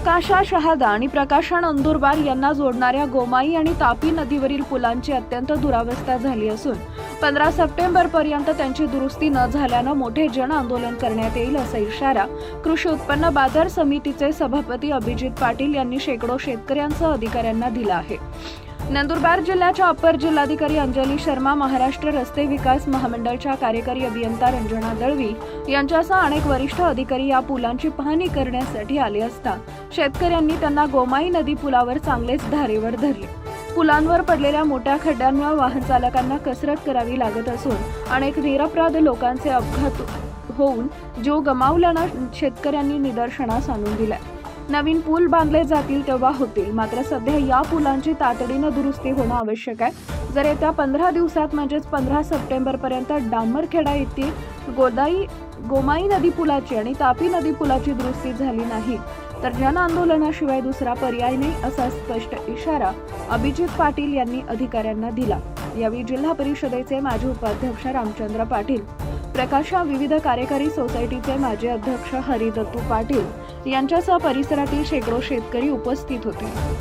प्रकाशा शहादा आणि प्रकाशा नंदुरबार यांना जोडणाऱ्या गोमाई आणि तापी नदीवरील पुलांची अत्यंत दुरावस्था झाली असून 15 सप्टेंबरपर्यंत त्यांची दुरुस्ती न झाल्यानं मोठे जन आंदोलन करण्यात येईल असा इशारा कृषी उत्पन्न बाजार समितीचे सभापती अभिजित पाटील यांनी शेकडो शेतकऱ्यांसह अधिकाऱ्यांना दिला आहे। नंदुरबार जिल्ह्याच्या अपर जिल्हाधिकारी अंजली शर्मा, महाराष्ट्र रस्ते विकास महामंडळच्या कार्यकारी अभियंता रंजना दळवी यांच्यासह अनेक वरिष्ठ अधिकारी या पुलांची पाहणी करण्यासाठी आले असता शेतकऱ्यांनी त्यांना गोमाई नदी पुलावर चांगलेच धारेवर धरले। पुलांवर पडलेल्या मोठ्या खड्ड्यांमुळे वाहन चालकांना कसरत करावी लागत असून अनेक निरपराध लोकांचे अपघात होऊन जीव गमावल्यानं शेतकऱ्यांनी निदर्शनास आणून दिले। नवीन पूल बांधले जातील तेव्हा होतील, मात्र सध्या या पुलांची तातडीनं दुरुस्ती होणं आवश्यक आहे। जर येत्या 15 दिवसात म्हणजेच 15 सप्टेंबरपर्यंत डांबरखेडा येथील गोमाई नदी पुलाची आणि तापी नदी पुलाची दुरुस्ती झाली नाही तर जन आंदोलनाशिवाय दुसरा पर्याय नाही असा स्पष्ट इशारा अभिजित पाटील यांनी अधिकाऱ्यांना दिला। यावेळी जिल्हा परिषदेचे माजी उपाध्यक्ष रामचंद्र पाटील, प्रकाशा विविध कार्यकारी सोसायटीचे माजी अध्यक्ष हरिदत्तू पाटील यांच्यासह परिसरातील शेकडो शेतकरी उपस्थित होते।